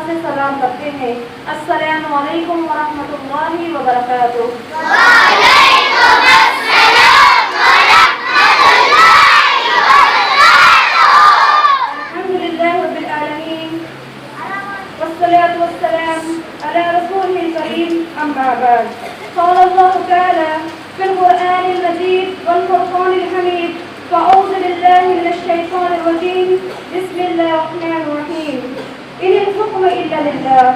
से सलाम करते हैं। अस्सलामु अलैकुम व रहमतुल्लाहि व बरकातुहू। वालेकुम अस्सलाम व रहमतुल्लाहि व बरकातुहू। अल्हम्दुलिल्लाहि रब्बिल आलमीन वस्सलातु वस्सलाम अला रसूलिल करीम अम्मा बाद। क़ाल अल्लाहु तआला फिल क़ुरआनिल मजीद वल फ़ुरक़ानिल हमीद। अऊज़ु बिल्लाहि मिनश शैतानिर रजीम। बिस्मिल्लाहिर रहमानिर रहीम। इनिल हुक्म इल्ला लिल्लाह।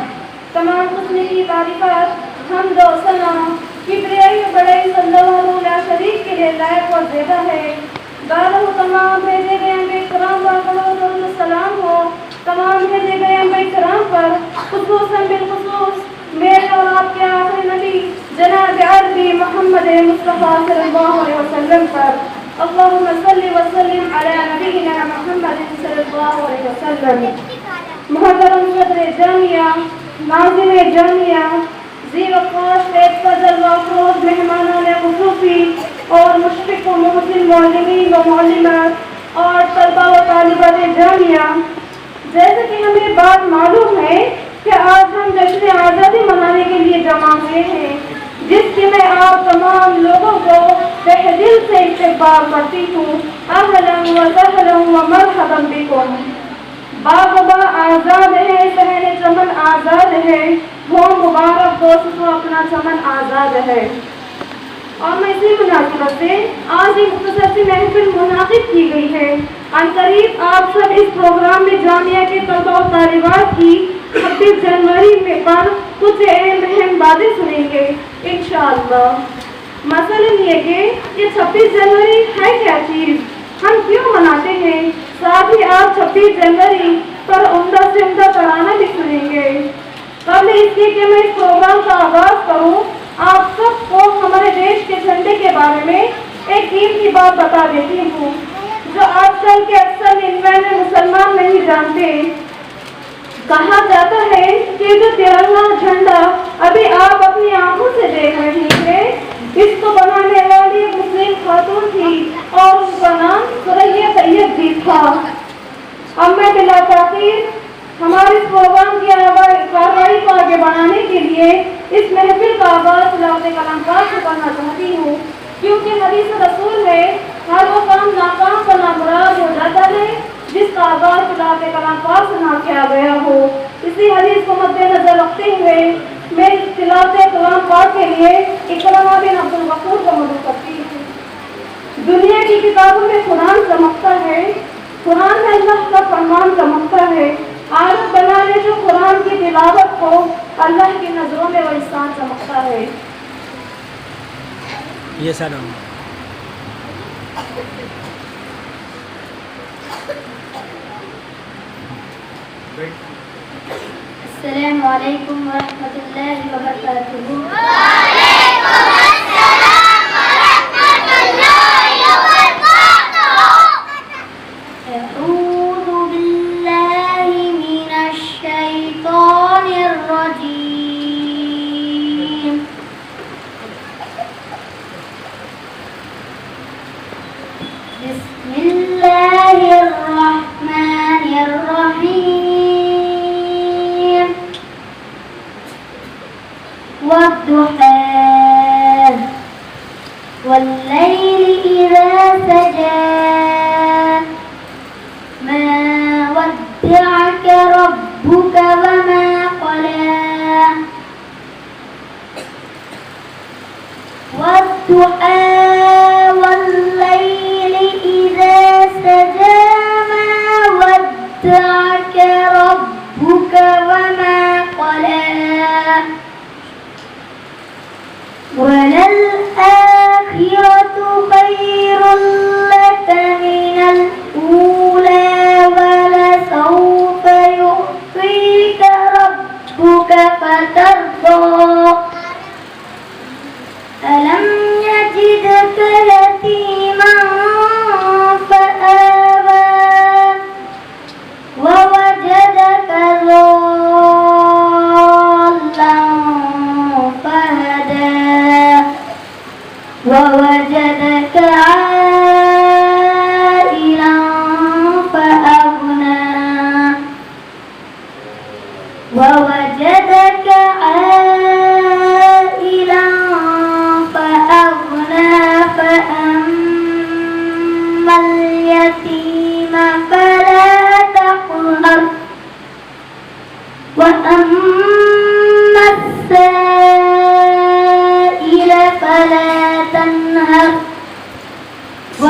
तमाम किस्म की तारीफ़ात, हम्द और सना, किब्रियाई और बड़ाई अल्लाह ला शरीक के लिए लायक और ज़ेबा है। बारह तमाम भेजे गए अम्बिया किराम पर सलाम हो। तमाम भेजे गए अम्बिया किराम पर खुसूसन बिलखुसूस मेरे और आपके आखिरी नबी जनाब अरबी मोहम्मद मुस्तफ़ा सल्लल्लाहु अलैहि वसल्लम पर अल्लाहुम्मा सल्लि व सल्लिम अला नबीना मुहम्मद सल्लल्लाहु अलैहि वसल्लम। मुहतरम सदर जामिया, नाज़िर जामिया, ज़ी-वक़ार फज़ल व अफ़रोज़ मेहमानान ख़ुसूसी और मुशफ़िक़ व मुहसिन मुअल्लिमीन व मुअल्लिमात और तलबा व तालिबात जामिया, जैसे कि हमें बात मालूम है कि आज हम जश्न आज़ादी मनाने के लिए जमा हुए हैं, जिसकी मैं आप तमाम लोगों को तहे दिल से इस्तक़बाल करती हूँ। अहलन व सहलन व मरहबन बिकुम। बाग़-ओ-बा आज़ाद है, सहने चमन आज़ाद है, वो मुबारक दोस्त को अपना चमन आज़ाद है। और मैं इसी मुनासिबत से आज एक मुख्तसर सी महफिल मुनाक़िद की गई है। अनक़रीब आप सब इस प्रोग्राम में जामिया के तलबा और तालिबात की 26 जनवरी में पर कुछ अहम बातें सुनेंगे इंशाअल्लाह। मसलन ये कि ये 26 जनवरी है क्या चीज़, हम क्यों मनाते हैं, साथ ही आप 26 जनवरी पर उम्दा से उम्दा तराना भी सुनेंगे। कबल इसके कि मैं इस प्रोग्राम का आगाज़ करूँ, आप सबको हमारे देश के झंडे के बारे में एक कीमती बात बता देती हूँ, जो आजकल के अक्सर निन्यानवे मुसलमान नहीं जानते। कहा जाता है कि जो तिरंगा झंडा अभी आप अपनी आंखों से देख रही हैं, इसको बनाने वाली मुस्लिम खातून थी और उनका नाम सुरैया तैयब जी था। अब मैं बिला ताख़ीर हमारे इस प्रोग्राम की कार्रवाई को आगे बढ़ाने के लिए इस महफिल का आगाज़ तिलावत कलाम पाक से करना चाहती हूँ, क्योंकि हदीस रसूल में हर वो काम नाकाम का नामुराद हो जाता है जिसका आगाज़ तिलावत कलाम पाक से ना किया गया हो। इसी हदीस को मद्देनजर रखते हुए मैं तिलावत कलाम पाक के लिए इकरामा बिन अब्दुल गफूर को मदद करती हूँ। दुनिया की किताबों में कुरान चमकता है, कुरान में अल्लाह का फरमान चमकता है। आदत बना ले जो कुरान की तिलावत को, अल्लाह की नजरों में वो इंसान चमकता है। ये सलाम अस्सलामु अलैकुम व रहमतुल्लाहि व बरकातुहू। अऊज़ु बिल्लाहि मिनश शैतानिर रजीम। बिस्मिल्लाहिर रहमानिर रहीम। वद्दुहा वल्लैलि इज़ा सजा मा वद्दअक रब्बुक वमा क़ला। वद्दुहा वल्लैलि इज़ा सजा मा वद्दअक रब्बुक वमा क़ला। वललआखिरतु खैरुल लक मिनल ऊला वलसौफ युअतीक रब्बुक फतर्दा। अलम यजिदक यतीमन फआवा ववजदक ज़ाल्लन फहदा ववजदक आइलन फअग़ना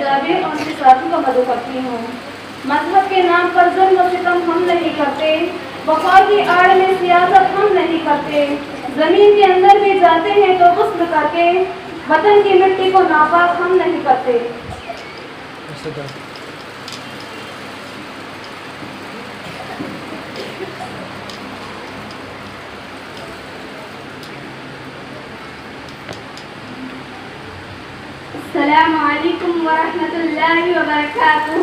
जावेद और उनके साथी को मदद करती हूँ। मजहब के नाम पर जुल्म और सितम हम नहीं करते, वफा की आड़ में सियासत हम नहीं करते, जमीन के अंदर भी जाते हैं तो गुस्ल करके, वतन की मिट्टी को नापाक हम नहीं करते। अस्सलामु अलैकुम वरहमतुल्लाहि वबरकातुहू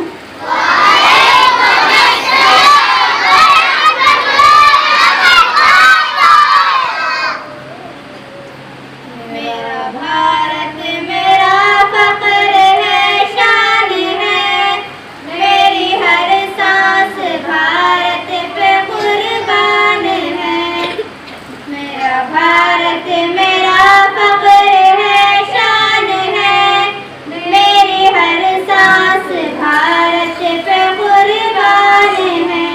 मेरा भारत मेरा फख्र है, शान है, मेरी हर सांस भारत पे कुर्बान है। मेरा भारत मेरा फख्र है, शान है, मेरी हर सांस भारत पे कुर्बान है।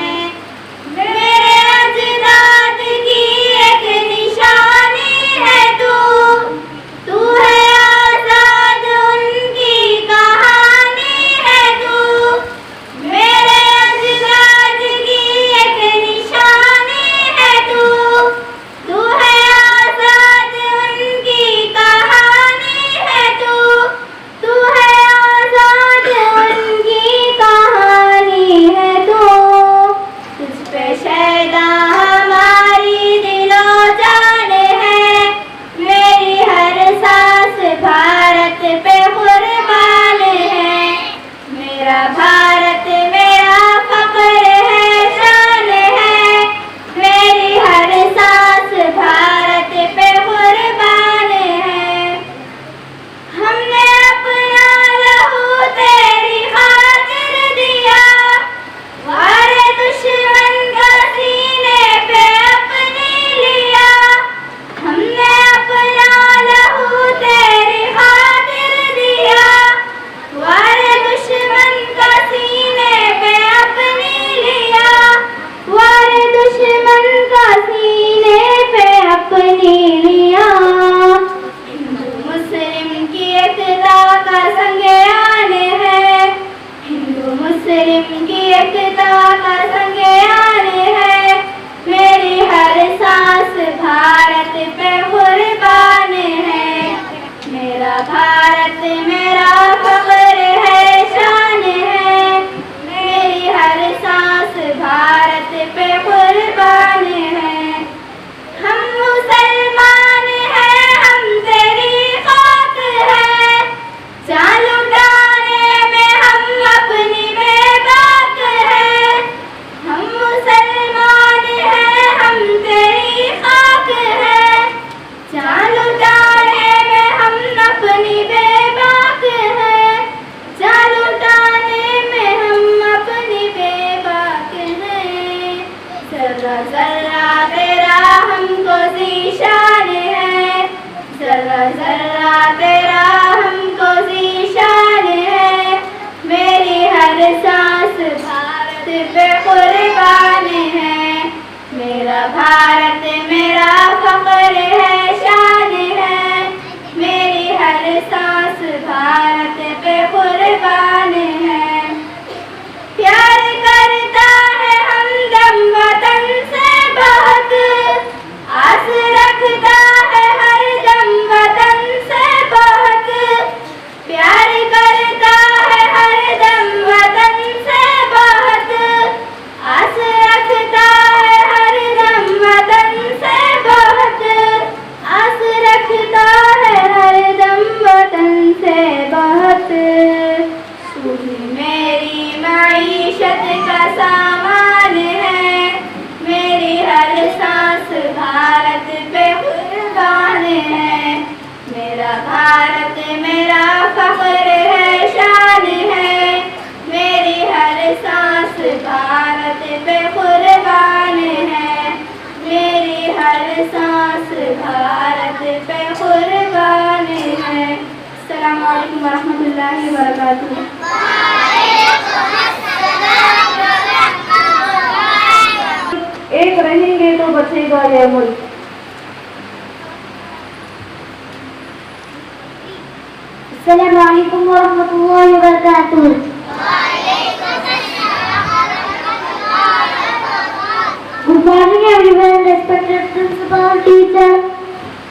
मेरे अजदाद की एक निशानी है तू है आजाद उनकी कहानी है तू। मेरे अजदाद की एक निशानी है तू है आजाद उनकी कहानी है तू है आजाद उनकी कहानी है तू। तुझ पे शैदा हमारी दिलो जान है, मेरी हर सांस भारत पे कुर्बान है। मेरा भारत मेरा फख्र है, शान है, मेरी हर सांस भारत पे कुर्बान है। हमने अपना लहू तेरी खातिर दिया, वारे दुश्मन का सीने पे अपनी लिया। हमने अपना लहू तेरी खातिर दिया, वारे दुश्मन का सीने पे अपनी लिया। वारे दुश्मन का सीने पे अपनी लिया। हिंदू मुस्लिम की एकता का संज्ञान है, हिंदू मुस्लिम की एकता का संज्ञान है। मेरी हर सांस भारत पे कुर्बान है। मेरा भारत मेरा फख्र है, शान है, मेरी हर सांस भारत पे कुर्बान है। हम मुसलमान हैं, हम तेरी खाक है, जान लुटाने में हम अपनी बेबाक है। हम मुसलमान हैं, हम तेरी खाक है, जान लुटाने में हम अपनी बेबाक है। जान लुटाने में हम अपनी बेबाक हैं। जर्रा जर्रा तेरा हमको ज़ीशान है, जर्रा जर्रा तेरा हमको ज़ीशान है। मेरी हर सांस भारत पे कुर्बान है। मेरा भारत मेरा फख्र है, शान है, मेरी हर सांस भारत पे कुर्बान है। प्यार करता है हमदम वतन से बहुत, आस रखता है हर दम वतन से बहुत। प्यार करता है हर दम वतन से बहुत, आस रखता है हर दम वतन से बहुत। आस रखता है हर दम वतन से बहुत। सूझी मेरी मईशत का सामान है, मेरी हर सांस भारत पे कुर्बान है। मेरा भारत मेरा फख्र है, शान है, मेरी हर सांस भारत पे कुर्बान है। भारत पे कुर्बानी है। अस्सलाम वालेकुम वरहमतुल्लाहि वबरकातुहू। एक रहेंगे तो बचेगा यह मुल्क। अस्सलाम वालेकुम वरहमतुल्लाहि वबरकातुहू। Good morning everyone, respected principal, teacher,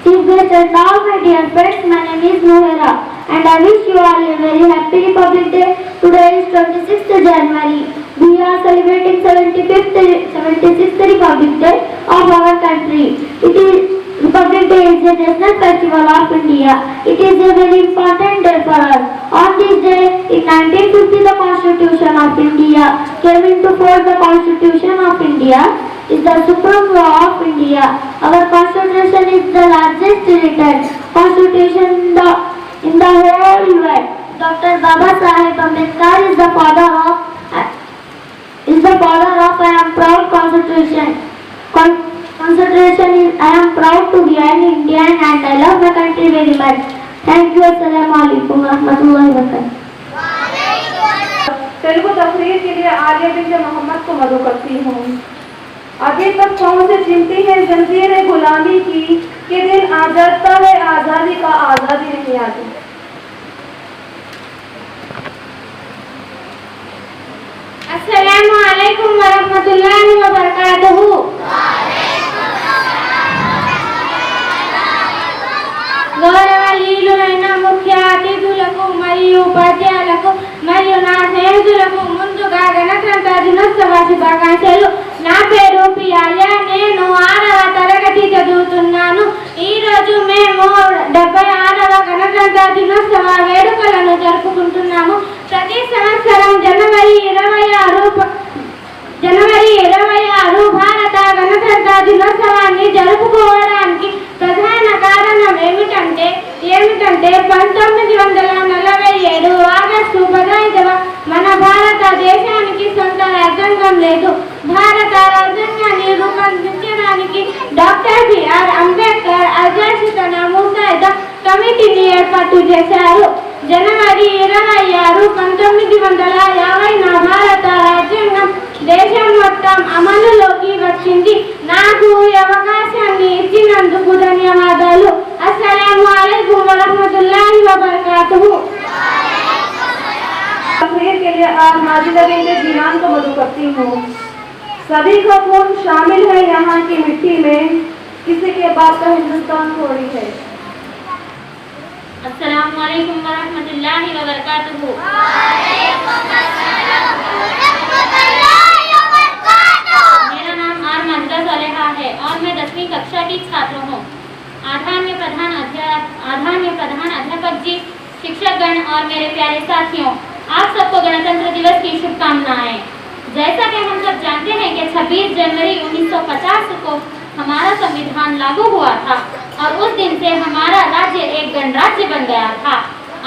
chief guest and all my dear friends. My name is Nohera and I wish you all a very happy Republic Day. Today is 26th January. We are celebrating 76th Republic Day of our country. Republic Day is a national festival of India. It is a very important day for us. On this day, in 1950, the Constitution of India came into force. The Constitution of India is the supreme law of India. Our Constitution is the largest written Constitution in the whole world. Dr. Baba Saheb Ambedkar is the father of I am proud Constitution. Constitution is I am proud to be an Indian and I love my country very much. Thank you. Assalamu alaikum warahmatullahi wabarakatuh. Telugu तकरीर के लिए Alia bint Mohammad को मदऊ करती हूँ। आगे तक कौन से चिमटी है जंजीर गुलामी की कि दिन आ जाता है आज़ादी का, आज़ादी नहीं आती। अस्सलामु अलैकुम वरहमतुल्लाहि वबरकातुहू। గౌరవనీయులైన ముఖ్య అతిథులకు మరియు ఉపాధ్యాయులకు మరియు నా స్నేహితులకు ముందుగా గణతంత్ర దినోత్సవ శుభాకాంక్షలు। నా పేరు పియాలియా, నేను 6వ తరగతి చదువుతున్నాను। ఈరోజు మేము 76వ గణతంత్ర దినోత్సవ వేడుకలను జరుపుకుంటున్నాము। ప్రతి సంవత్సరం జనవరి 26 భారత గణతంత్ర దినోత్సవాన్ని జరుపుకోవడానికి ప్రధాన కారణం ఏమిటంటే 1947 ఆగస్టు 15వ మన భారతదేశానికి సొంత రాజ్యాంగం లేదు। భారత రాజ్యాంగాన్ని రూపొందించడానికి డాక్టర్ బిఆర్ అంబేద్కర్ అధ్యక్షతన ముసాయిదా కమిటీని ఏర్పాటు చేశారు। జనవరి 26, 1950 భారత రాజ్యాంగం దేశం మొత్తం అమలులోకి వచ్చింది। నాకు ఈ అవకాశాన్ని ఇచ్చినందుకు ధన్యవాదాలు। అస్సలాము అలైకుం వరహమతుల్లాहि వబరకాతుహు। तकरीर के लिए आज माजिदा बिन्त जीलान को मदऊ करती हूँ। सभी का खून शामिल है यहाँ की मिट्टी में, किसी के बाप का हिंदुस्तान थोड़ी है। अस्सलामु अलैकुम वरहमतुल्लाहि वबरकातुहू। मेरा नाम आर मंजरा सलेहा है और मैं 10वीं कक्षा की छात्र हूँ। आदरणीय प्रधान अध्यापक जी, शिक्षकगण और मेरे प्यारे साथियों, आप सबको गणतंत्र दिवस की शुभकामनाएं। जैसा कि हम सब जानते हैं कि 26 जनवरी 1950 को हमारा संविधान लागू हुआ था और उस दिन से हमारा राज्य एक गणराज्य बन गया था।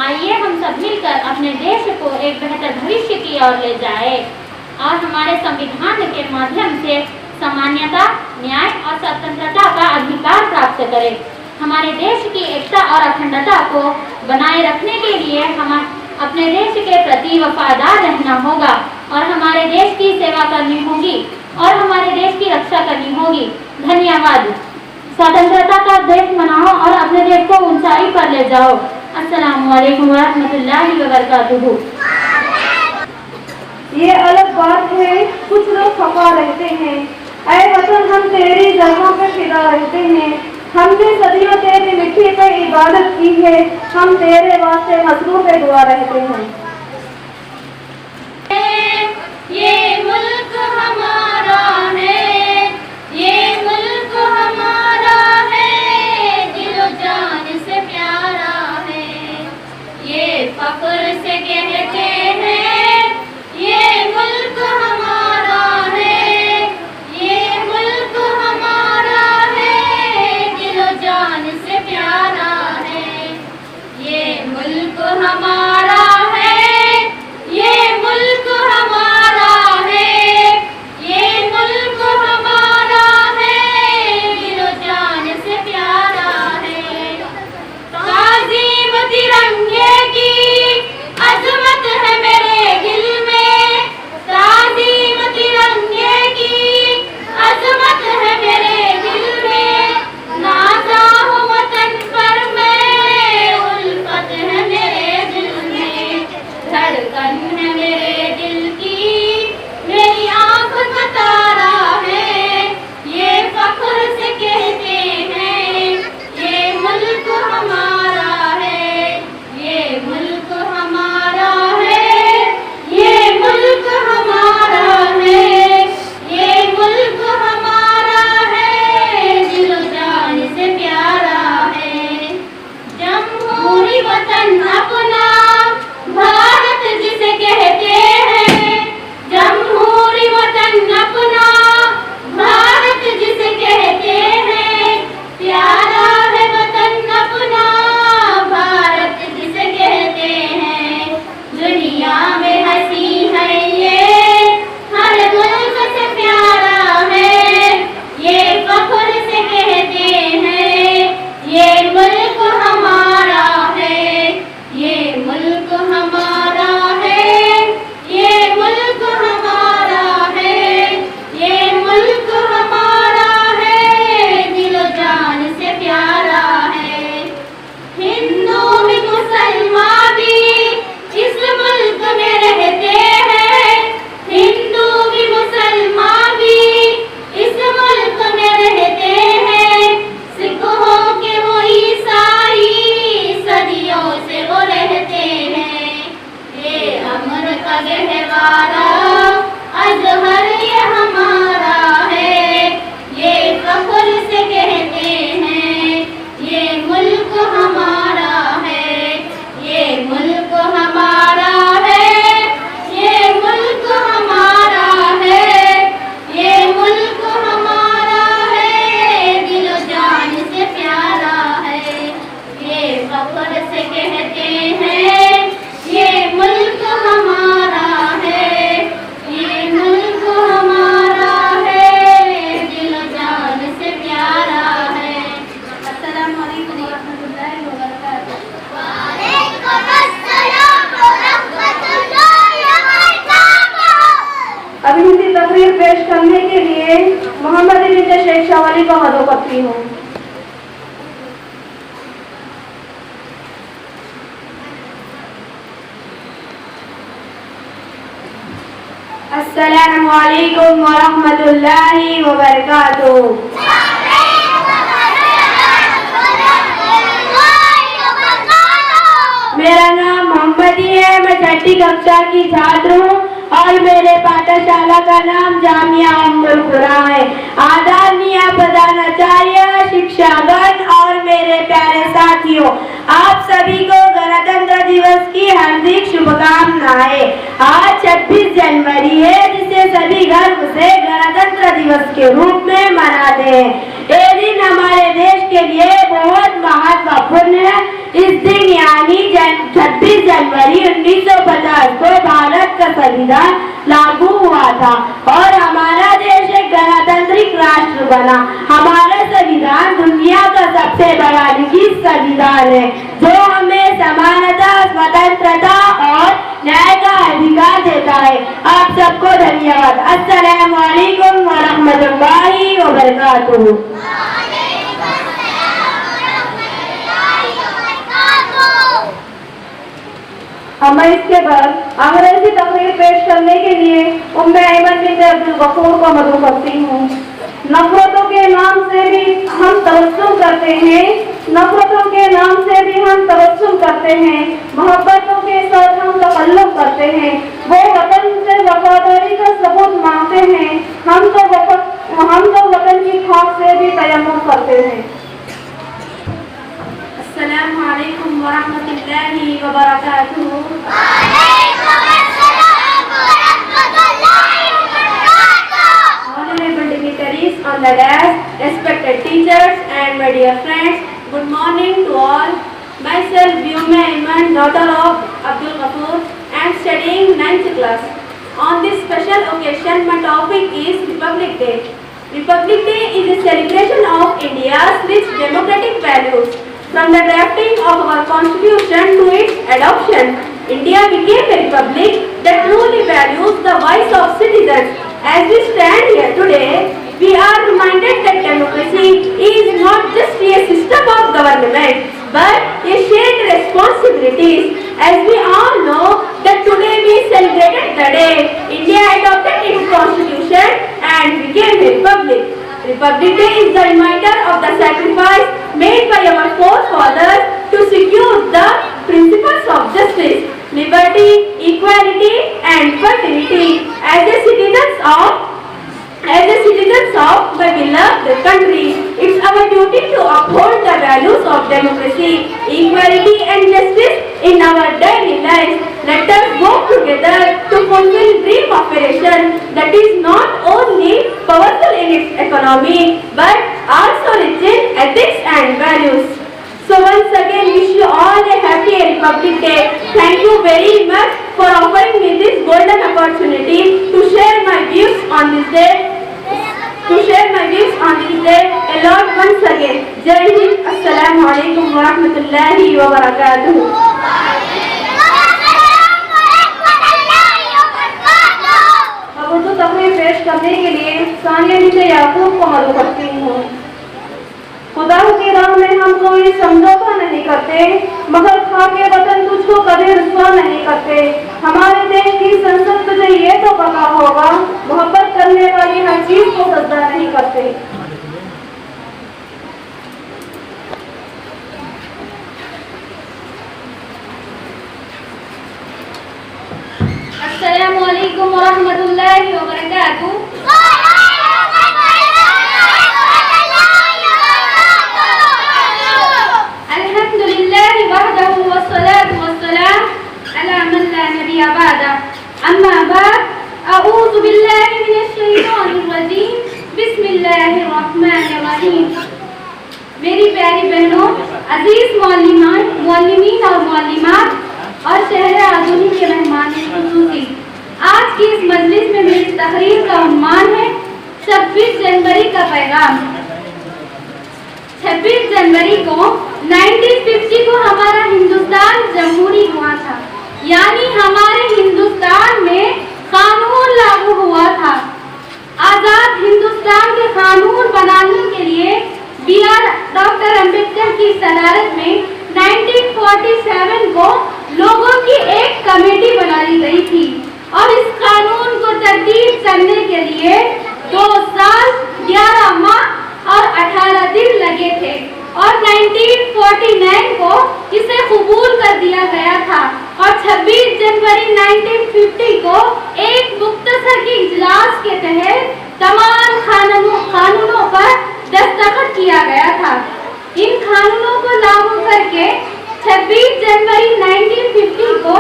आइए हम सब मिलकर अपने देश को एक बेहतर भविष्य की ओर ले जाए और हमारे संविधान के माध्यम से समानता, न्याय और स्वतंत्रता का अधिकार प्राप्त करें। हमारे देश की एकता और अखंडता को बनाए रखने के लिए हम अपने देश के प्रति वफादार रहना होगा और हमारे देश की सेवा करनी होगी और हमारे देश की रक्षा करनी होगी। धन्यवाद। स्वतंत्रता का देश मनाओ और अपने देश को ऊंचाई पर ले जाओ। अस्सलामु अलैकुम वरहमतुल्लाहि वबरकातुहू। ये अलग बात है, कुछ लोग खफा रहते हैं। ऐ वतन हम तेरी जगहों पे फिदा रहते हैं। हमने सदियों तेरी मिट्टी पे इबादत की है, हम तेरे वास्ते मजलूम पे दुआ रहते हैं। ये मुल्क हमारा है, ये मुल्क हमारा है, दिलो जान से प्यारा है। ये फख्र से कहते हैं, ये मुल्क हमारा है, ये मुल्क हमारा है, दिलो जान से प्यारा है। ये मुल्क हमारा है, थोड़ी सी तकरीर पेश करने के लिए मोहम्मद बिन शेख शाह को मदद करती हूँ। अस्सलामु अलैकुम व रहमतुल्लाहि व बरकातुहू। मेरा नाम मोहम्मदी है, मैं छठी कक्षा की छात्र हूँ और मेरे पाठशाला का नाम जामिया उम्मुल कुरा है। आदरणीय प्रधानाचार्य, शिक्षागण और मेरे प्यारे साथियों, आप सभी को गणतंत्र दिवस की हार्दिक शुभकामनाएं। आज 26 जनवरी है, जिसे सभी गर्व से गणतंत्र दिवस के रूप में मनाते हैं। ये दिन हमारे देश के लिए बहुत महत्वपूर्ण है। इस दिन यानी 26 जनवरी 1950 को भारत का संविधान लागू हुआ था और हमारा देश एक गणतांत्रिक राष्ट्र बना। हमारा संविधान दुनिया का सबसे बड़ा लिखित संविधान है, जो हमें समानता, स्वतंत्रता और न्याय का अधिकार देता है। आप सबको धन्यवाद। अस्सलामु अलैकुम व रहमतुल्लाहि व बरकातुहू। मैं इसके बाद अंग्रेजी तकरीर पेश करने के लिए उम्मे ऐमन बिन अब्दुल गफूर को मदऊ करती हूँ। नफरतों के नाम से भी हम तबस्सुम करते हैं, नफरतों के नाम से भी हम तबस्सुम करते हैं, मोहब्बतों के साथ हम तकल्लुम करते हैं, वो वतन से वफादारी का सबूत मांगते हैं, हम तो वतन की खाक से भी तयम्मुम करते हैं। अस्सलामु अलैकुम व रहमतुल्लाहि व बरकातुहू। Honorable dignitaries on the desk, respected teachers and my dear friends, good morning to all. Myself Vyuma Iman, daughter of Abdul Ghafoor, am studying 9th class. On this special occasion, my topic is Republic Day. Republic Day is a celebration of India's rich democratic values. From the drafting of our constitution to its adoption, India became a republic that truly values the voice of citizens. As we stand here today, we are reminded that democracy is not just a system of government, but a shared responsibilities. As we all know that today we celebrated the day India adopted its constitution and became a republic. Republic Day is the reminder of the sacrifice made by our forefathers to secure the principles of justice, liberty, equality and fraternity. As a citizens of my beloved country, it's our duty to uphold the values of democracy, equality and justice in our daily lives. Let us work together to fulfill dream of a nation that is not only powerful in its economy but also rich in ethics and values. So once again, wish you all a happy Republic Day. Thank you very much for offering me this golden opportunity to share my views on this day. A lot once again. Jai Hind. Assalamu alaikum wa rahmatullahi wa barakatuh. अब उर्दू तकरीर पेश करने के लिए सानिया बिन याकूब को मदऊ करती हूँ। खुदा की राह में हम कोई समझौता नहीं करते, मगर खाके वतन तुझको कभी रुसवा नहीं करते। हमारे देश की संसद तुझे ये तो पता होगा, मोहब्बत करने वाली हर चीज को सजदा नहीं करते। अस्सलामु अलैकुम व रहमतुल्लाहि व बरकातुहू। अम्मा बाद, अऊज़ु बिल्लाहि मिनश शैतानिर रजीम, बिस्मिल्लाहिर्रहमानिर्रहीम। मेरी प्यारी बहनों, अजीज मौलिमीन और मौलिमात और शहर आज़ूनी के मेहमान खुसूसी, आज की इस मजलिस में मेरी तकरीर का उन्वान है 26 जनवरी का पैगाम। 26 जनवरी को 1950 को हमारा हिंदुस्तान जमहूरी हुआ था, यानी हमारे हिंदुस्तान में कानून लागू हुआ था। आजाद हिंदुस्तान के कानून बनाने के लिए डॉक्टर अंबेडकर की सदारत में 1947 को लोगों की एक कमेटी बनाई गई थी और इस कानून को तरतीब करने के लिए 2 साल 11 माह और 18 दिन लगे थे और 1949 को इसे कबूल कर दिया गया था और 26 जनवरी 1950 को एक मुख्तसर की इजलास के तहत तमाम कानूनों पर दस्तखत किया गया था। इन कानूनों को लागू करके 26 जनवरी 1950 को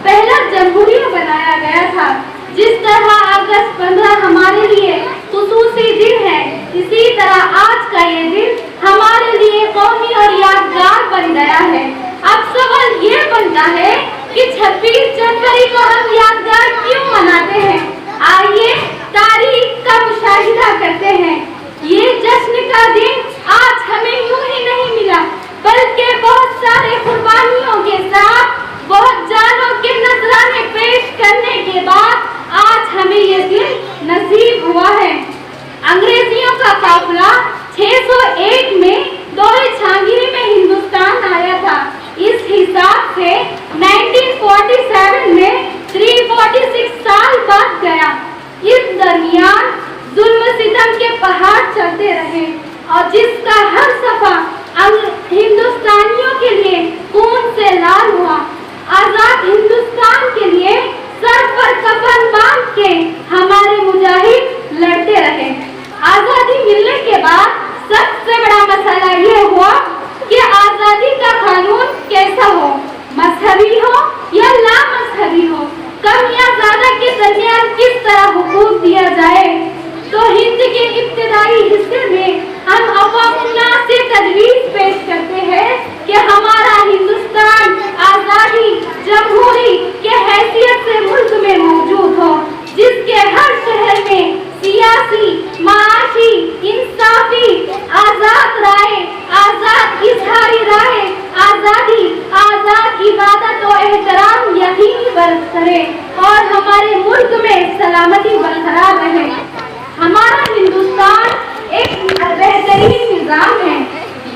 पहला जमहूरिया बनाया गया था। जिस तरह अगस्त 15 हमारे लिए खुसूसी दिन है, इसी तरह आज का ये दिन हमारे लिए कौमी और यादगार बन गया है। अब सवाल ये बनता है कि 26 जनवरी को हम यादगार क्यों मनाते हैं? आइए तारीख का मुशाहिदा करते हैं। ये जश्न का दिन आज हमें यूं ही नहीं मिला, बल्कि बहुत सारे कुर्बानियों के साथ, बहुत जानों के नजराने पेश करने के बाद आज हमें ये दिन नसीब हुआ है। अंग्रेजियों का काफिला 601 में दौरे जहांगीर में हिंदुस्तान आया था। इस हिसाब से 1947 में 346 साल बाद गया। इस दरमियान जुल्म सितम के पहाड़ चलते रहे और जिसका हर सफा हिंदुस्तानियों के लिए खून से लाल हुआ। आजाद हिंदुस्तान के लिए सर पर कफन बांध के हमारे मुजाहिद लड़ते रहे। आजादी मिलने के बाद सबसे बड़ा मसला ये हुआ कि आजादी का कानून कैसा हो, मजहबी हो या लामजहबी हो, कम या ज्यादा के दरमियान किस तरह हुकूक दिया जाए। तो हिंद के इब्तिदाई हिस्से में हम अवामुन्नास से तजवीज पेश करते हैं कि हमारा हिंदुस्तान आजादी जमहूरी के हैसियत से मुल्क में मौजूद हो, जिसके हर शहर में सियासी, माशी, इंसाफी, आजाद राय, आजाद इजहारी राय, आजादी, आजाद इबादत और एहतराम यकीनी बरकरे और हमारे मुल्क में सलामती बरकरार रहे। हमारा हिंदुस्तान एक बेहतरीन निजाम है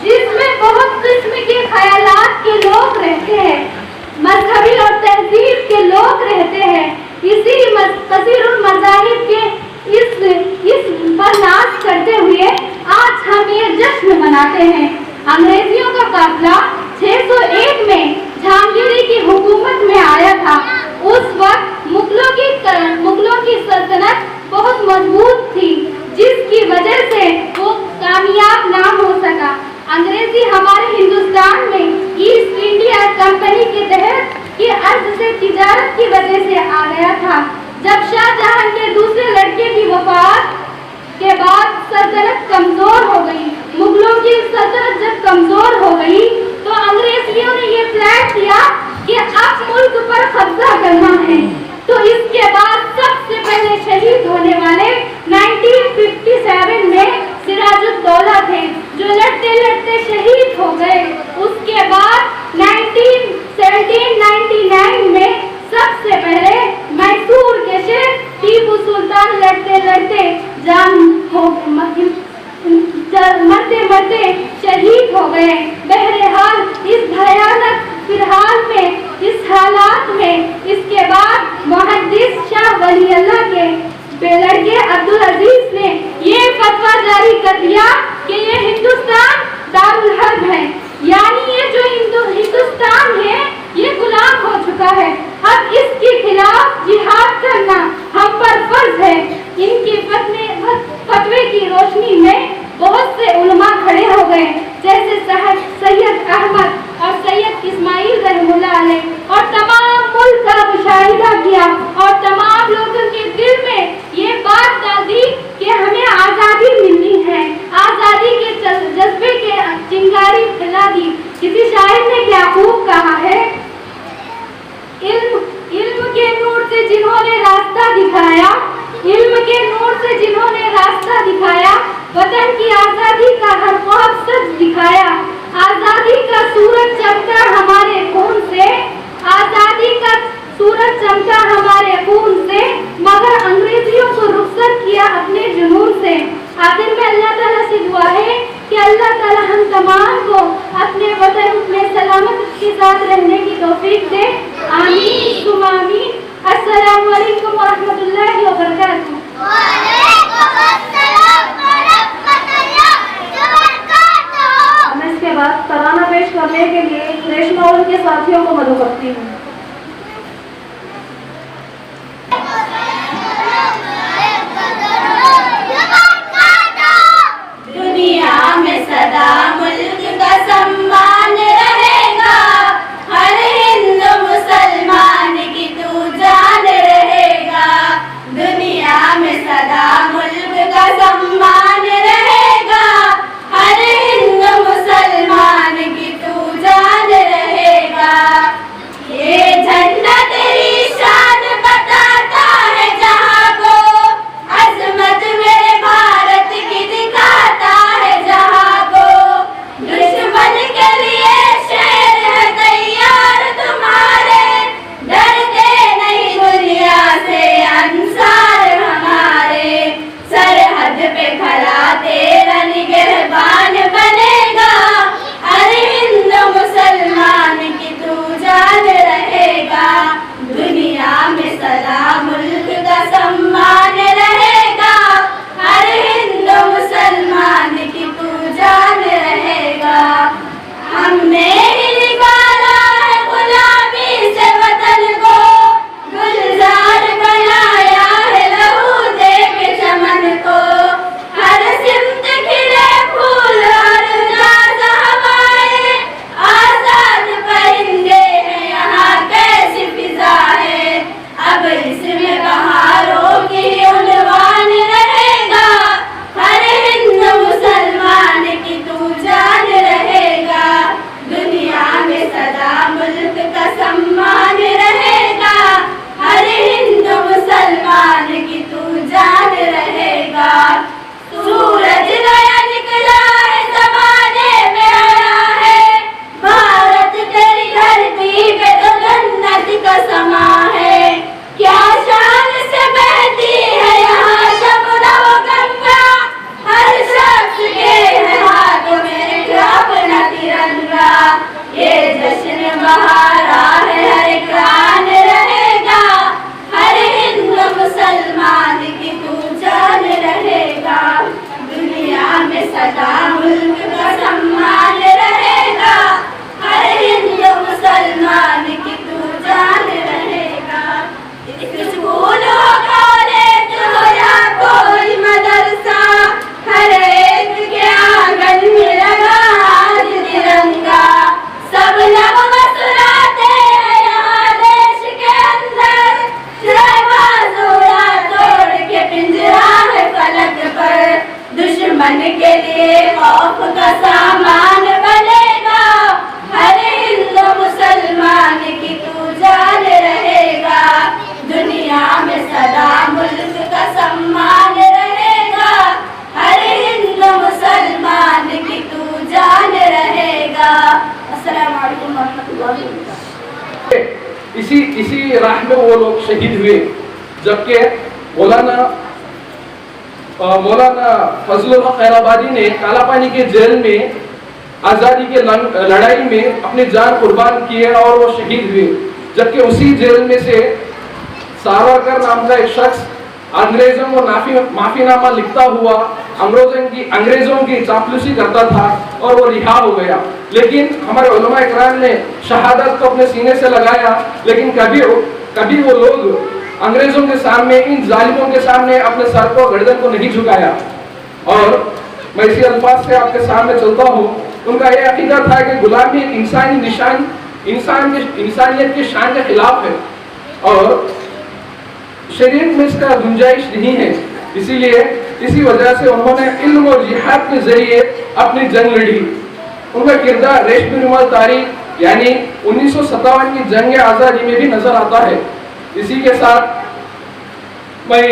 जिसमें बहुत किस्म के ख्यालात के लोग रहते हैं, मजहबी और तहजीब के लोग रहते हैं। इसी कसीरुल मज़ाहिब के इस पर नाज करते हुए आज हम ये जश्न मनाते हैं। अंग्रेजियों का काफिला 601 में जहांगीर की हुकूमत में आया था। उस वक्त मुगलों की सल्तनत बहुत मजबूत थी, जिसकी वजह से वो कामयाब ना हो सका। अंग्रेजी हमारे हिंदुस्तान में ईस्ट इंडिया कंपनी के तहत के अर्ज से तिजारत की वजह से आ गया था। जब शाहजहां के दूसरे लड़के की वफात के बाद सल्तनत कमजोर हो गई, मुगलों की सल्तनत जब कमजोर हो गई तो अंग्रेजियों ने ये प्लान किया कि अब मुल्क पर कब्जा करना है। तो इसके बाद सबसे पहले शहीद होने वाले 1957 में सिराजुद्दौला थे, जो लड़ते लड़ते शहीद हो गए। उसके बाद 1799 में सबसे पहले मैसूर के शेख टीपू सुल्तान लड़ते लड़ते मरते मरते शहीद हो गए। बहरहाल इस भयानक फिलहाल में इस हालात में इसके बाद मुहद्दिस शाह वली अल्लाह के लड़के अब्दुल अजीज ने ये फतवा जारी कर दिया कि ये हिंदुस्तान दारुल हर्ब है, यानी ये जो हिंदुस्तान है ये गुलाम हो चुका है। अब इसके खिलाफ जिहाद करना हम पर फर्ज है। इनके फतवे की रोशनी में बहुत से उलमा खड़े हो गए, जैसे सैयद अहमद और सैयद इस्माइल रहमुल्लाह अलैह, और तमाम मुल्क का मुशाहिदा किया और तमाम लोगों के दिल में ये बात डाल दी कि हमें आज़ादी मिलनी है। आज़ादी के जज्बे के चिंगारी फैला दी। किसी शायर ने क्या खूब कहा है, इल्म के नूर से जिन्होंने रास्ता दिखाया, इल्म के नूर से जिन्होंने रास्ता दिखाया, वतन की आजादी का हर ख्वाब सच दिखाया। आजादी का सूरज चमका हमारे खून से, आजादी का सूरज चमका हमारे खून से, मगर अंग्रेजियों को रुखसत किया अपने जुनून से। आखिर में अल्लाह ताला से दुआ है कि अल्लाह ताला हम तमाम को अपने वतन में सलामत के साथ रहने की तौफीक दे। आमीन सुम्मा आमीन। अस्सलामु अलैकुम व रहमतुल्लाहि व बरकातुहू। मैं इसके बाद तराना पेश करने के लिए रेशमा और उनके साथियों को मदद करती हूँ। दुनिया में सदा मुल्क का सम्मान रहेगा, हर हिंदू मुसलमान की तू जान रहेगा। दुनिया में सदा मुल्क का सम्मान रहेगा, हर हिंदू मुसलमान की तू जान रहेगा। ये झंडा तेरी शान बताता है जहाँ को, अजमत मेरे भारत की दिखाता है जहाँ को। दुश्मन के लिए शेर है तैयार तुम्हारे, डरते नहीं दुनिया से अंसार हमारे। सरहद पे खड़ा तेरा निगहबान बनेगा, हर हिंदू मुसलमान की तू जान रहेगा। दुनिया में सदा मुल्क का सम्मान रहेगा, हर हिंदू मुसलमान की तू जान रहेगा। हमने ही निकाला है गुलामी से वतन को, गुलजार बनाया है लहू दे के चमन को। हर सिमत खिले फूल और ताज़ा हवाएं, आजाद परिंदे हैं यहाँ कैसी फिजा है। अब इसमें बहारों की उन्वान रहेगा, हर हिंदू मुसलमान की तू जान रहेगा। दुनिया में सदा मुल्क का सम्मान रहेगा, हर हिंदू मुसलमान की तू जान रहेगा। सूरज नया निकला है ज़माने में आया है, भारत तेरी धरती पे तो जन्नत का समा है। क्या शान से बहती है यहाँ यमुना व गंगा, हर शख्स के है हाथों में एक अपना तिरंगा। ये जश्न बहारा है हर एक आन रहेगा, हर हिंदू मुसलमान की तू जान रहेगा। दुनिया में सदा मुल्क का सम्मान रहेगा, हर हिंदू मुसलमान की तू जान रहेगा। स्कूल हो कॉलेज हो या कोई मदरसा, हर एक के आंगन में लगा आज तिरंगा। सब लोग मुस्कुराते हैं यहाँ देश के अंदर, शहबाजोरा तोड़ के पिंजरा है फलक पर। दुश्मन के लिए खौफ का सामान बनेगा, हर हिंदू मुसलमान की तू जान रहेगा। दुनिया में सदा मुल्क का सम्मान रहेगा, हर हिंदू मुसलमान की तू जान रहेगा। अस्सलामु अलैकुम व रहमतुल्लाहि व बरकातुहू। इसी राह में वो लोग शहीद हुए, जबकि मौलाना फजलुल हक खैराबादी ने कालापानी के जेल में आज़ादी के लड़ाई में अपनी जान कुर्बान की है और वो शहीद हुए। जबकि उसी जेल में से सावरकर नाम का एक शख्स अंग्रेजों को माफीनामा लिखता हुआ अंग्रेजों की चापलूसी करता था और वो रिहा हो गया। लेकिन हमारे उलमा इकराम ने शहादत को अपने सीने से लगाया, लेकिन कभी वो लोग अंग्रेजों के सामने, इन जालिमों के सामने अपने सर को, गर्दन को नहीं झुकाया। और मैं इसी अल्फाज से आपके सामने चलता हूँ। उनका यह अकीदा था कि गुलामी एक इंसानियत की शान के खिलाफ है और शरीयत में इसका गुंजाइश नहीं है। इसीलिए इसी वजह से उन्होंने इल्म और जिहाद के जरिए अपनी जंग लड़ी। उनका किरदार रेशमी रुमाल तारीख यानी 1957 की जंग आज़ादी में भी नजर आता है। इसी के साथ मैं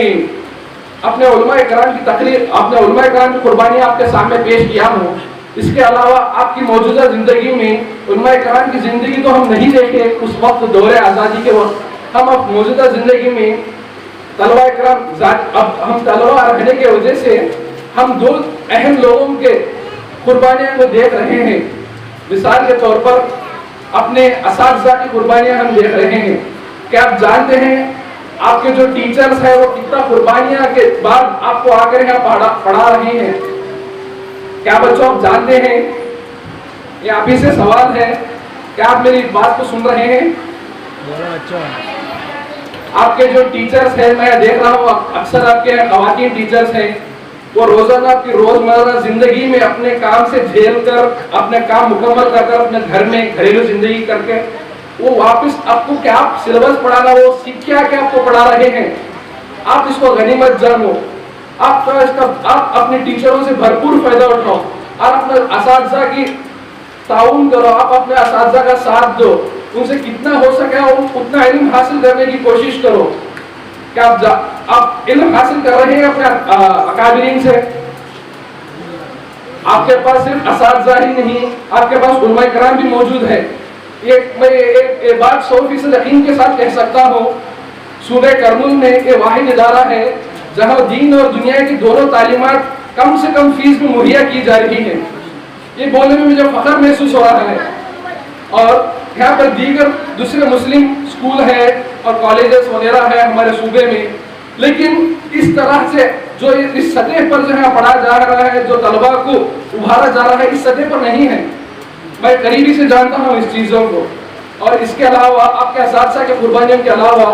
अपने उलमा-ए कराम की तकरीर, अपने उलमा-ए कराम की कुर्बानी आपके सामने पेश किया हूँ। इसके अलावा आपकी मौजूदा जिंदगी में उलमा-ए कराम की जिंदगी तो हम नहीं देखे उस वक्त दौरे आज़ादी के वक्त, हम अब मौजूदा जिंदगी में तलबा इकराम अब हम तलबा रहने की वजह से हम दो अहम लोगों के कुर्बानियां को देख रहे हैं। मिसाल के तौर पर अपने असातिज़ा की कुर्बानियां हम देख रहे हैं। क्या आप जानते हैं आपके जो टीचर्स हैं वो कितना कुर्बानियां के बाद आपको आकर यहाँ पढ़ा रहे हैं? क्या बच्चों आप जानते हैं? ये आप ही से सवाल है, क्या आप मेरी बात को सुन रहे हैं? आपके जो टीचर्स हैं, मैं देख रहा हूँ अक्सर आपके ख़वातीन टीचर्स हैं, वो रोजाना आपकी रोजमर्रा जिंदगी में अपने काम से झेल कर अपने काम मुकम्मल कर अपने घर में घरेलू जिंदगी करके वो वापस आपको क्या आप सिलेबस पढ़ाना वो सीख के आपको पढ़ा रहे हैं। आप इसको गनीमत जानो, आप अपने टीचरों से भरपूर फायदा उठाओ और अपने असातिज़ा की ताउन करो, आप अपने असातिज़ा का साथ दो, उनसे कितना हो सके उतना इल्म हासिल करने की कोशिश करो। क्या आप इल्म हासिल कर रहे हैं अपने अकाबिरीन से? आपके पास सिर्फ असातिज़ा ही नहीं, आपके पास उलमा इकराम भी मौजूद है। मैं एक बात 100% यकीन के साथ कह सकता हूँ, सूबे करनूल में एक वाहिद इदारा है जहाँ दीन और दुनिया की दोनों तालीमात कम से कम फीस में मुहैया की जा रही है। ये बोलने में मुझे फख्र महसूस हो रहा है। और यहाँ पर दीगर दूसरे मुस्लिम स्कूल है और कॉलेजेस वगैरह है हमारे सूबे में, लेकिन इस तरह से जो इस सतह पर जो है पढ़ा जा रहा है, जो तलबा को उभारा जा रहा है, इस सतह पर नहीं है। मैं करीबी से जानता हूँ इस चीज़ों को। और इसके अलावा आपके असातिज़ा के कुर्बानियों के अलावा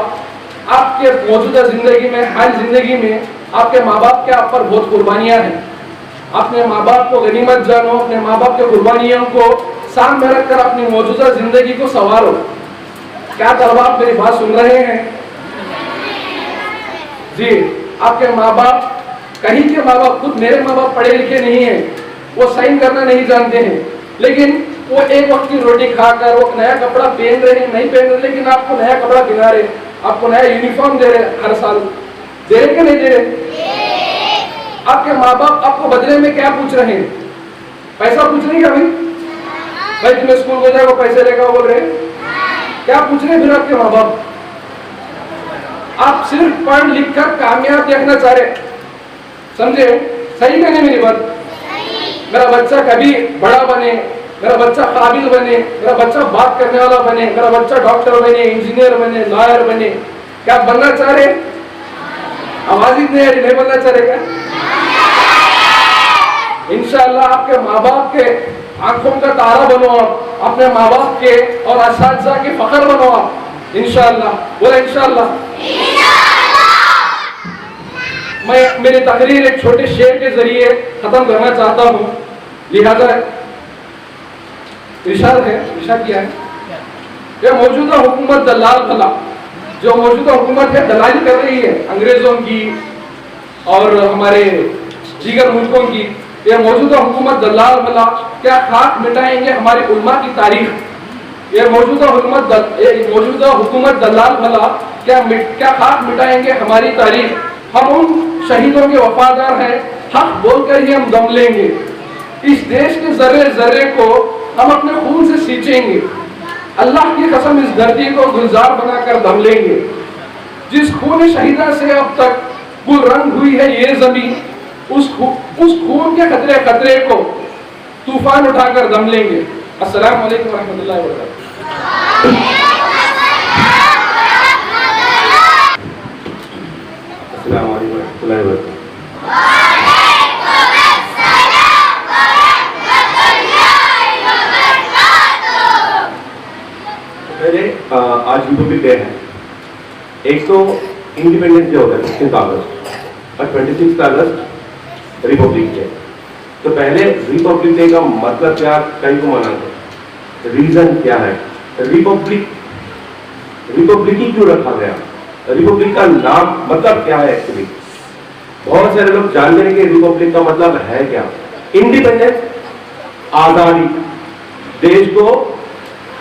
आपके मौजूदा ज़िंदगी में, हाल ज़िंदगी में आपके माँ बाप के आप पर बहुत कुर्बानियाँ हैं। अपने माँ बाप को गनीमत जानो, अपने माँ बाप के कुर्बानियों को सामने रखकर अपनी मौजूदा ज़िंदगी को संवारो। क्या तलबा आप मेरी बात सुन रहे हैं? जी, आपके माँ बाप, कहीं के माँ बाप, खुद मेरे माँ बाप पढ़े लिखे नहीं हैं, वो साइन करना नहीं जानते हैं, लेकिन वो एक वक्त की रोटी खाकर वो नया कपड़ा पहन रहे हैं, नहीं पहन रहे, लेकिन आपको नया कपड़ा दिला रहे, आपको नया यूनिफॉर्म दे रहे, हर साल दे रहे कि नहीं दे रहे? आपके माँ बाप आपको बदले में क्या पूछ रहे हैं? पैसा पूछ रहे हैं? भाई तुम्हें स्कूल में जाएगा पैसे लेगा बोल रहे, क्या पूछ रहे फिर आपके माँ बाप? आप सिर्फ पढ़ लिख कर कामयाब देखना चाह रहे, समझे? सही कहने मेरी बात? मेरा बच्चा कभी बड़ा बने, मेरा बच्चा काबिल बने, मेरा बच्चा बात करने वाला बने, मेरा बच्चा डॉक्टर बने, इंजीनियर बने, लॉयर बने, क्या बनना चाह रहे? आवाज ही नहीं आ रही, नहीं बनना चाह रहे क्या? इंशाअल्लाह आपके माँ बाप के आंखों का तारा बनो आप, अपने माँ बाप के और असातिज़ा के फख्र बनो आप, इंशाअल्लाह। बोला इंशाअल्लाह। मैं मेरी तकरीर एक छोटे शेर के जरिए खत्म करना चाहता हूँ, लिहाजा इरशाद है, इरशाद किया है, ये मौजूदा हुकूमत दलाल भला, जो मौजूदा हुकूमत है दलाली कर रही है अंग्रेजों की और हमारे दीगर मुल्कों की, ये मौजूदा हुकूमत दलाल भला क्या खाक मिटाएंगे हमारी उल्मा की तारीख? ये मौजूदा हुकूमत दलाल भला क्या खाक मिटाएंगे हमारी तारीख? हम उन शहीदों के वफादार हैं, हक बोलकर ही हम दम लेंगे। इस देश के जर्रे जर्रे को हम अपने खून से सींचेंगे। अल्लाह की कसम इस धरती को गुलजार बनाकर दम लेंगे। जिस खून शहीदा से अब तक गुल रंग हुई है ये जमीन, उस खून के खतरे खतरे को तूफान उठाकर दम लेंगे। अस्सलाम वालेकुम रहमतुल्लाहि व बरकातहू। अस्सलाम वालेकुम रहमतुल्लाहि व बरकातहू। पहले आज रिपब्लिक डे है। एक तो इंडिपेंडेंस डे होता है 16 अगस्त और 26 अगस्त रिपब्लिक डे। तो पहले रिपब्लिक डे का मतलब क्या, कहीं को मनाते, रीजन क्या है, रिपब्लिक ही क्यों रखा गया, रिपब्लिक का नाम मतलब क्या है? एक्चुअली बहुत सारे लोग जानते हैं कि रिपब्लिक का मतलब है क्या। इंडिपेंडेंस, आजादी, देश को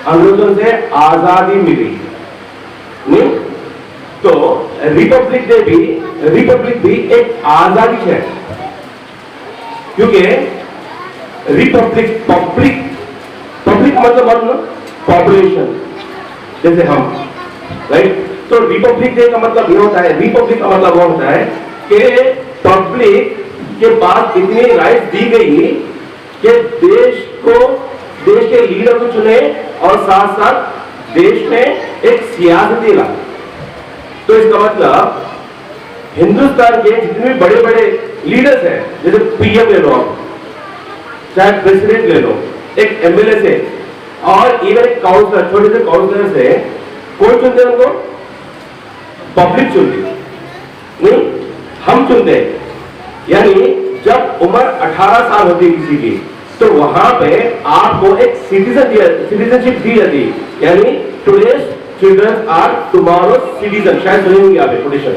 अंग्रेजों से आजादी मिली नहीं, तो रिपब्लिक भी एक आजादी है, क्योंकि रिपब्लिक पब्लिक मतलब पॉपुलेशन, जैसे हम, राइट, तो रिपब्लिक डे का मतलब ये होता है, रिपब्लिक का मतलब वो होता है कि पब्लिक के पास इतनी राइट दी गई कि देश के लीडर को चुने और साथ साथ देश में एक सियासती ला। तो इसका मतलब हिंदुस्तान के जितने भी बड़े बड़े लीडर्स हैं, जैसे पीएम ले लो आप, चाहे प्रेसिडेंट ले लो, एक एमएलए से और इवन एक काउंसलर, छोटे से काउंसलर से कौन चुनते हैं उनको? पब्लिक चुनती नहीं, हम चुनते हैं। यानी जब उम्र 18 साल होती है किसी की, तो वहां पे आपको एक सिटीजनशिप दी जाती है। यानी today's children are tomorrow citizen, शायद सुनी होंगी आपने quotation,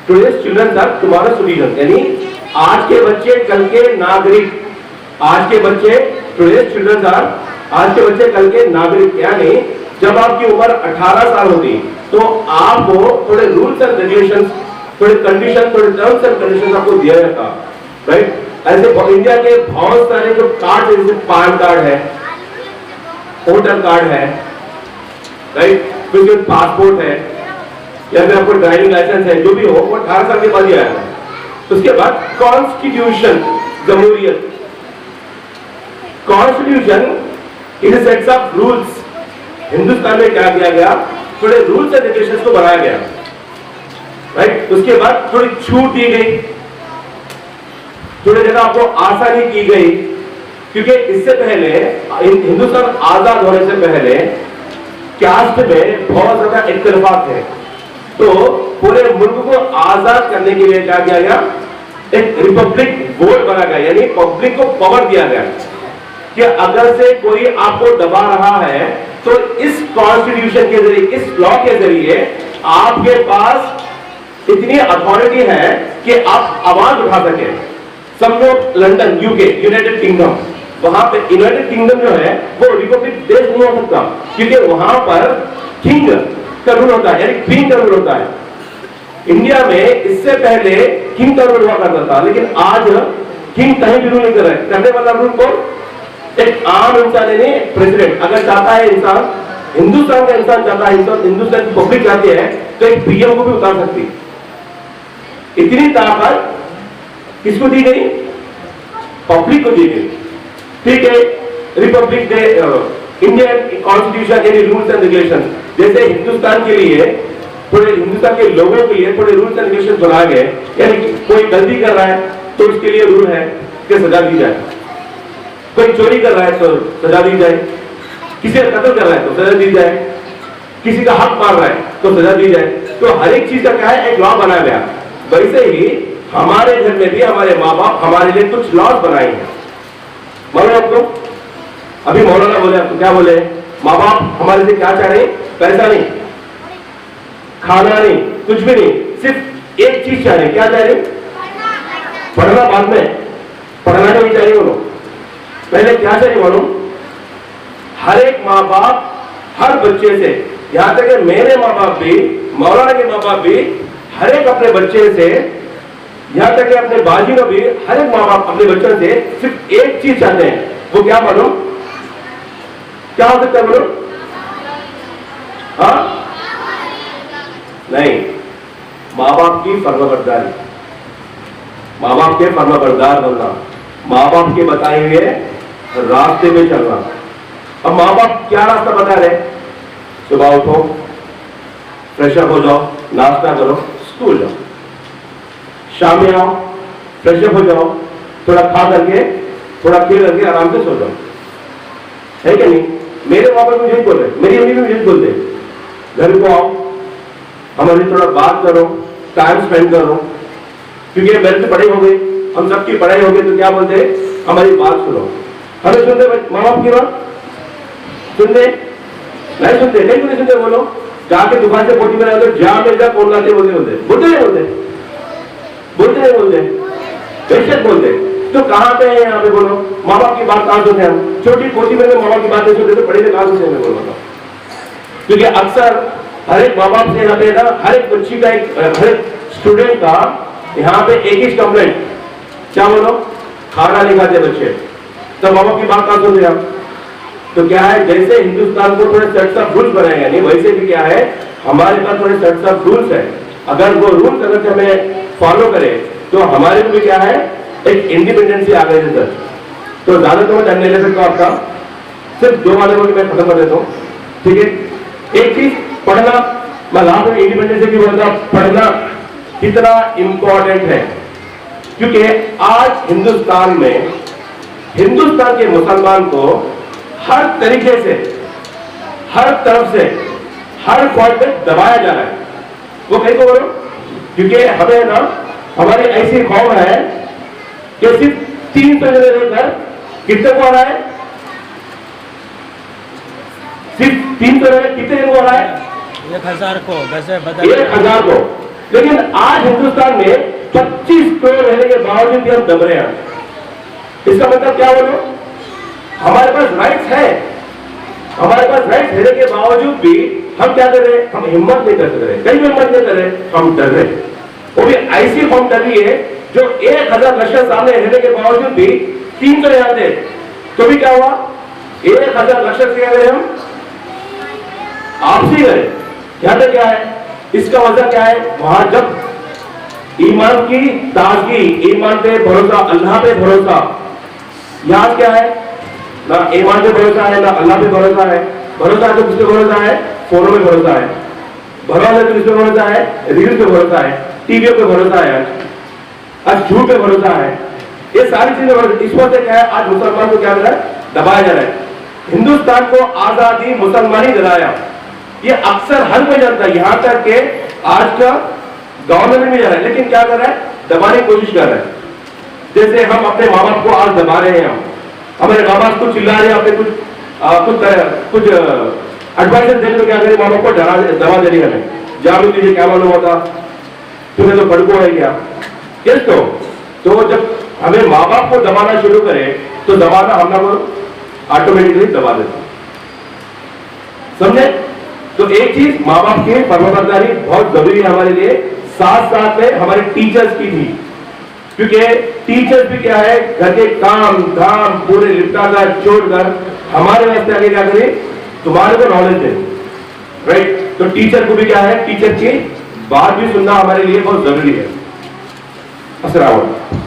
today's children are tomorrow citizen, यानी आज के बच्चे कल के नागरिक। आज के बच्चे टुडेज चिल्ड्रन आर, आज के बच्चे कल के नागरिक। यानी जब आपकी उम्र 18 साल होती तो आपको थोड़े रूल्स एंड रेगुलेशंस, थोड़े कंडीशन, थोड़े टर्म्स एंड कंडीशंस आपको दिया जाता, राइट। ऐसे इंडिया के बहुत सारे जो कार्ड है, जैसे पैन कार्ड है, वोटर कार्ड है, राइट, फिर पासपोर्ट है, या फिर आपको ड्राइविंग लाइसेंस है, जो भी हो वो 18 साल के बाद ही आएगा। उसके बाद कॉन्स्टिट्यूशन, जमहूरियत, constitution it sets of rules. Hindustan में क्या किया गया, थोड़े रूल्स एंड रेगुलेशंस को बनाया गया, राइट। उसके बाद थोड़ी छूट दी गई, थोड़ी जगह आपको आसानी की गई, क्योंकि इससे पहले हिंदुस्तान आजाद होने से पहले कास्ट में बहुत ज्यादा इख्तिलाफ थे। तो पूरे मुल्क को आजाद करने के लिए क्या किया गया, एक रिपब्लिक वोट बना गया, यानी पब्लिक को पावर दिया गया कि अगर से कोई आपको दबा रहा है तो इस कॉन्स्टिट्यूशन के जरिए, इस लॉ के जरिए आपके पास इतनी अथॉरिटी है कि आप आवाज उठा सके। समझो लंदन, यूके, यूनाइटेड किंगडम, वहां पे यूनाइटेड किंगडम जो है वो रिपब्लिक देश नहीं हो सकता, क्योंकि वहां पर किंग का रूल होता है, यानी क्वीन का रूल होता है। इंडिया में इससे पहले किंग का रूल हुआ करता था, लेकिन आज किंग कहीं भी रूल नहीं कर रहा है। करने वाला रूल कौन? एक आम इंसान, यानी प्रेसिडेंट। अगर चाहता है इंसान, हिंदुस्तान का इंसान चाहता है, हिंदुस्तान की पब्लिक चाहती है, तो एक पीएम को भी उतार सकती है। इतनी ताकत किसको दी गई? पब्लिक को दी गई, ठीक है। रिपब्लिक डे, इंडियन कॉन्स्टिट्यूशन यानी रूल्स एंड रेगुलेशन, जैसे हिंदुस्तान के लिए, थोड़े हिंदुस्तान के लोगों के लिए थोड़े रूल्स एंड रेगुलेशन बना गए। यानी कोई गलती कर रहा है तो उसके लिए रूल है कि सजा दी जाए, कोई चोरी कर रहा है तो सजा दी जाए, किसी का कत्ल कर रहा है तो सजा दी जाए, किसी का हक मार रहा है तो सजा दी जाए। तो हर एक चीज का क्या है, एक लॉ बनाया गया। वैसे ही हमारे घर में भी हमारे माँ बाप हमारे लिए कुछ लॉज बनाए हैं। मालूम आपको? अभी मौलाना बोले, आपको क्या बोले? माँ बाप हमारे से क्या चाह रहे हैं? पैसा नहीं, खाना नहीं, कुछ भी नहीं, सिर्फ एक चीज चाह रहे हैं। क्या चाह रहे? पढ़ना। बाद में पढ़ना नहीं चाहिए वो लोग, पहले क्या चाहिए मालूम? हर एक माँ बाप हर बच्चे से, यहां तक कि मेरे माँ बाप भी, मौलाना के माँ बाप भी, हर एक अपने बच्चे से, यहां तक कि अपने बाजी में भी हर एक माँ बाप अपने बच्चों से सिर्फ एक चीज चाहते हैं। वो क्या मालूम? क्या हो सकता है मालूम? हाँ, नहीं, माँ बाप की फर्माबरदारी, माँ बाप के फर्माबरदार बनना, माँ बाप के बताए हुए रास्ते में चलना। अब माँ बाप क्या रास्ता बता रहे? सुबह उठो, फ्रेशअप हो जाओ, नाश्ता करो, स्कूल जाओ, शाम में आओ, फ्रेशअप हो जाओ, थोड़ा खा करके, थोड़ा खेल करके आराम से सो जाओ, है क्या नहीं? मेरे माँ बाप मुझे बोल रहे, मेरी अम्मी भी मुझे बोलते, घर को आओ, हमारी थोड़ा बात करो, टाइम स्पेंड करो, क्योंकि मेरे से पढ़ाई हो गई, हम सबकी पढ़ाई हो गई, तो क्या बोलते हैं? हमारी बात सुनो। हमें सुनते माँ बाप की बात? सुनते नहीं? सुनते नहीं सुनते? बोलो, जाके दुकान से पोटी बनाते हो, जा मिल जा कौन लाते बोलते बोलते बोलते नहीं बोलते? बोलते नहीं बोलते? बेशक बोलते। तो कहाँ पे है यहाँ पे? बोलो, माँ बाप की बात कहाँ सुनते हम? छोटी पोटी में माँ बाप की बात नहीं सुनते तो बड़े में कहाँ सुनते हैं? बोलो, क्योंकि अक्सर हर एक माँ बाप से यहाँ पे ना, हर एक बच्ची का, हर एक स्टूडेंट का यहाँ पे एक ही कंप्लेंट, क्या बोलो? खाना नहीं खाते बच्चे। तो माँ बाप की बात कहाँ सुन रहे आप? तो क्या है, जैसे हिंदुस्तान को थोड़े सेट्स ऑफ रूल्स बनाए, यानी वैसे भी क्या है, हमारे पास थोड़े सेट्स ऑफ रूल्स है। अगर वो रूल्स अगर हमें फॉलो करें तो हमारे को भी क्या है, एक इंडिपेंडेंसी आ गई है सर। तो ज्यादा तो मैं टाइम नहीं ले सकता आपका, सिर्फ 2 वाले को मैं खत्म कर देता हूँ, ठीक है। एक चीज पढ़ना, मैं लास्ट में इंडिपेंडेंस की बोलता, पढ़ना कितना इंपॉर्टेंट है, क्योंकि आज हिंदुस्तान में हिंदुस्तान के मुसलमान को हर तरीके से, हर तरफ से, हर पॉइंट पे दबाया जा रहा है। वो कहीं को बोलो, क्योंकि हमें ना हमारी ऐसी कौम है कि सिर्फ 300 जने लेकर कितने को आ रहा है, सिर्फ 300 जने कितने को आ रहा है, 1000 को, वैसे बदल 1000 को। लेकिन आज हिंदुस्तान में 25 करोड़ रहने के बावजूद भी हम दब रहे हैं। इसका मतलब क्या बोलो, हमारे पास राइट्स है, हमारे पास राइट्स रहने के बावजूद भी हम क्या कर रहे हैं, हम हिम्मत नहीं कर रहे, कहीं भी हिम्मत नहीं कर रहे, हम डर रहे। वो भी ऐसी कौम डर रही है जो 1000 लश्कर सामने रहने के बावजूद भी 300 यहाँ थे, तो भी क्या हुआ, 1000 लश्कर से क्या करें हम, आपसी करें। यहाँ पे क्या है, इसका वजह क्या है, वहां जब ईमान की ताजगी, ईमान पे भरोसा, अल्लाह पे भरोसा, यहाँ क्या है, ना ईमान पे भरोसा है, ना अल्लाह पे भरोसा है। भरोसा है तो किस पे भरोसा है, फोनों में भरोसा है। भरोसा है तो किस पे भरोसा है, रील्स पे भरोसा है, टीवी पे भरोसा है, आज झूठ पे भरोसा है। ये सारी चीजें इस वजह से क्या है, आज मुसलमान को क्या कर रहा है, दबाया जा रहा है। हिंदुस्तान को आजादी मुसलमानी दिलाया, ये अक्सर हर कोई जानता है, यहां तक के आज का गवर्नमेंट भी जा रहा है, लेकिन क्या कर रहा है, दबाने की कोशिश कर रहा है। जैसे हम अपने माँ बाप को आज दबा रहे हैं, हम हमारे माँ बाप को चिल्ला रहे हैं, अपने कुछ एडवाइस देने को क्या करें, माँ बाप को दबा दे रही है हमें, जान लीजिए क्या मालूम होता, तुम्हें तो पड़को है क्या, यस। तो जब हमें माँ बाप को दबाना शुरू करें तो दबाना हम लोग ऑटोमेटिकली दबा देते, समझे। तो एक चीज, माँ बाप की फर्माबरदारी बहुत जरूरी है हमारे लिए, साथ साथ में हमारे टीचर्स की भी, क्योंकि टीचर्स भी क्या है, घर के काम धाम पूरे निपटा कर छोड़ कर हमारे वास्ते आगे क्या करें, तुम्हारे को नॉलेज दे, राइट। तो टीचर को भी क्या है, टीचर की बात भी सुनना हमारे लिए बहुत जरूरी है। अस्सलाम वालेकुम।